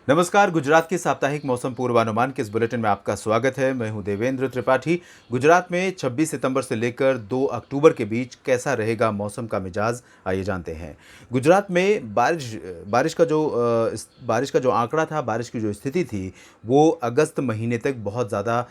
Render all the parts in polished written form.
नमस्कार। गुजरात के साप्ताहिक मौसम पूर्वानुमान के इस बुलेटिन में आपका स्वागत है। मैं हूं देवेंद्र त्रिपाठी। गुजरात में 26 सितंबर से लेकर 2 अक्टूबर के बीच कैसा रहेगा मौसम का मिजाज, आइए जानते हैं। गुजरात में बारिश का जो आंकड़ा था, बारिश की जो स्थिति थी, वो अगस्त महीने तक बहुत ज़्यादा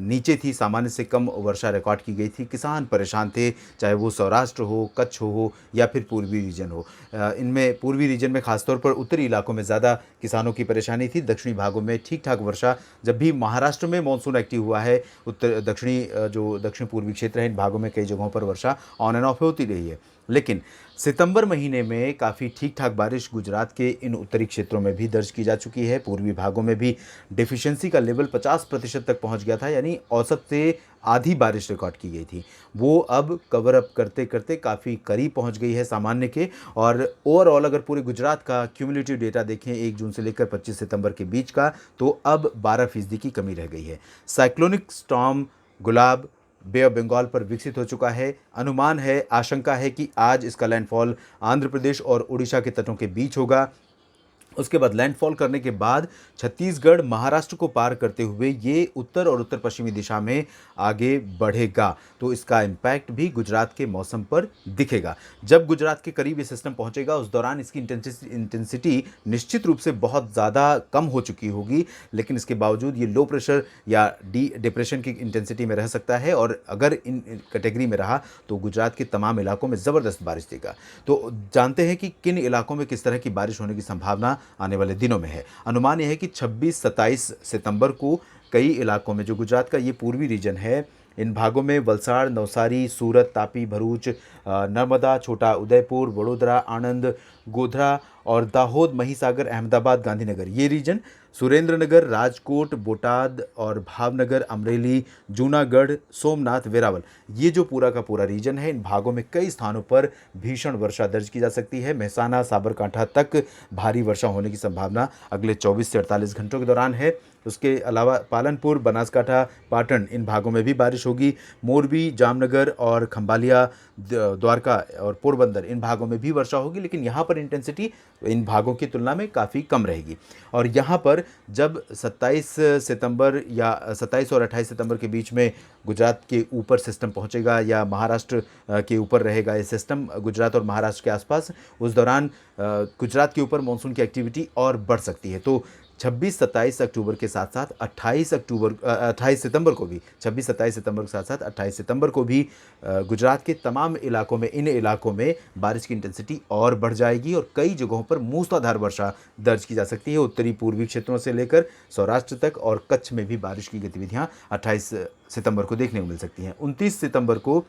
नीचे थी। सामान्य से कम वर्षा रिकॉर्ड की गई थी। किसान परेशान थे, चाहे वो सौराष्ट्र हो, कच्छ हो या फिर पूर्वी रीजन हो। इनमें पूर्वी रीजन में खासतौर पर उत्तरी इलाकों में ज़्यादा किसानों की परेशानी थी। दक्षिणी भागों में ठीक ठाक वर्षा। जब भी महाराष्ट्र में मानसून एक्टिव हुआ है, उत्तर दक्षिणी जो दक्षिण पूर्वी क्षेत्र है, इन भागों में कई जगहों पर वर्षा ऑन एंड ऑफ होती रही है। लेकिन सितंबर महीने में काफ़ी ठीक ठाक बारिश गुजरात के इन उत्तरी क्षेत्रों में भी दर्ज की जा चुकी है। पूर्वी भागों में भी डेफिशिएंसी का लेवल 50% तक पहुंच गया था, यानी औसत से आधी बारिश रिकॉर्ड की गई थी। वो अब कवर अप करते करते काफ़ी करीब पहुंच गई है सामान्य के। और ओवरऑल अगर पूरे गुजरात का क्यूमुलेटिव डेटा देखें 1 जून से लेकर 25 सितंबर के बीच का, तो अब 12% की कमी रह गई है। Cyclonic storm Gulab bay of Bengal पर विकसित हो चुका है। अनुमान है, आशंका है कि आज इसका लैंडफॉल आंध्र प्रदेश और उड़ीसा के तटों के बीच होगा। उसके बाद लैंडफॉल करने के बाद छत्तीसगढ़, महाराष्ट्र को पार करते हुए ये उत्तर और उत्तर पश्चिमी दिशा में आगे बढ़ेगा। तो इसका इम्पैक्ट भी गुजरात के मौसम पर दिखेगा। जब गुजरात के करीब ये सिस्टम पहुंचेगा, उस दौरान इसकी इंटेंसिटी निश्चित रूप से बहुत ज़्यादा कम हो चुकी होगी, लेकिन इसके बावजूद ये लो प्रेशर या डिप्रेशन की इंटेंसिटी में रह सकता है। और अगर इन कैटेगरी में रहा तो गुजरात के तमाम इलाकों में ज़बरदस्त बारिश देगा। तो जानते हैं कि किन इलाकों में किस तरह की बारिश होने की संभावना आने वाले दिनों में है। अनुमान यह है कि 26-27 सितंबर को कई इलाकों में, जो गुजरात का ये पूर्वी रीजन है, इन भागों में वलसाड़, नवसारी, सूरत, तापी, भरूच, नर्मदा, छोटा उदयपुर, वडोदरा, आणंद, गोधरा और दाहोद, महिसागर, अहमदाबाद, गांधीनगर, ये रीजन, सुरेंद्रनगर, राजकोट, बोटाद और भावनगर, अमरेली, जूनागढ़, सोमनाथ, वेरावल, ये जो पूरा का पूरा रीजन है, इन भागों में कई स्थानों पर भीषण वर्षा दर्ज की जा सकती है। मेहसाना, साबरकांठा तक भारी वर्षा होने की संभावना अगले 24 से 48 घंटों के दौरान है। उसके अलावा पालनपुर, बनासकांठा, पाटन, इन भागों में भी बारिश होगी। मोरबी, जामनगर और खंभालिया, द्वारका और पोरबंदर, इन भागों में भी वर्षा होगी, लेकिन यहाँ पर इंटेंसिटी इन भागों की तुलना में काफ़ी कम रहेगी। और यहाँ पर जब 27 सितंबर या 27 और 28 सितंबर के बीच में गुजरात के ऊपर सिस्टम पहुँचेगा या महाराष्ट्र के ऊपर रहेगा ये सिस्टम, गुजरात और महाराष्ट्र के आसपास, उस दौरान गुजरात के ऊपर मानसून की एक्टिविटी और बढ़ सकती है। तो 26-27 अक्टूबर के साथ साथ 28 सितंबर को भी, 26-27 सितंबर के साथ साथ 28 सितंबर को भी गुजरात के तमाम इलाकों में, इन इलाकों में बारिश की इंटेंसिटी और बढ़ जाएगी और कई जगहों पर मूसलाधार वर्षा दर्ज की जा सकती है। उत्तरी पूर्वी क्षेत्रों से लेकर सौराष्ट्र तक और कच्छ में भी बारिश की गतिविधियां 28 सितंबर को देखने को मिल सकती हैं। 29 सितंबर को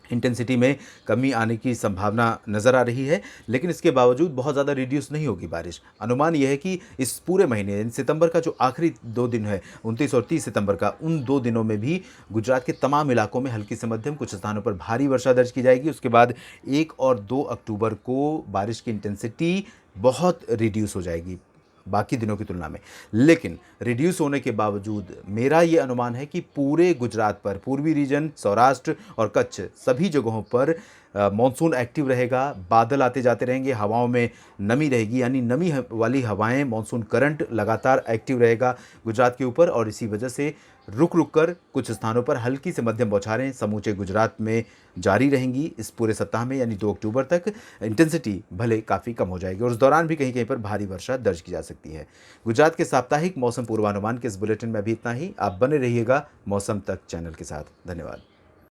इंटेंसिटी में कमी आने की संभावना नज़र आ रही है, लेकिन इसके बावजूद बहुत ज़्यादा रिड्यूस नहीं होगी बारिश। अनुमान यह है कि इस पूरे महीने सितंबर का जो आखिरी 2 दिन है, 29 और 30 सितंबर का, उन 2 दिनों में भी गुजरात के तमाम इलाकों में हल्की से मध्यम, कुछ स्थानों पर भारी वर्षा दर्ज की जाएगी। उसके बाद 1 और 2 अक्टूबर को बारिश की इंटेंसिटी बहुत रिड्यूस हो जाएगी बाकी दिनों की तुलना में। लेकिन रिड्यूस होने के बावजूद मेरा ये अनुमान है कि पूरे गुजरात पर, पूर्वी रीजन, सौराष्ट्र और कच्छ, सभी जगहों पर मॉनसून एक्टिव रहेगा। बादल आते जाते रहेंगे, हवाओं में नमी रहेगी, यानी नमी वाली हवाएं, मॉनसून करंट लगातार एक्टिव रहेगा गुजरात के ऊपर। और इसी वजह से रुक रुक कर कुछ स्थानों पर हल्की से मध्यम बौछारें समूचे गुजरात में जारी रहेंगी इस पूरे सप्ताह में, यानी 2 अक्टूबर तक। इंटेंसिटी भले काफ़ी कम हो जाएगी और उस दौरान भी कहीं कहीं पर भारी वर्षा दर्ज की जा सकती है। गुजरात के साप्ताहिक मौसम पूर्वानुमान के इस बुलेटिन में अभी इतना ही। आप बने रहिएगा मौसम तक चैनल के साथ। धन्यवाद।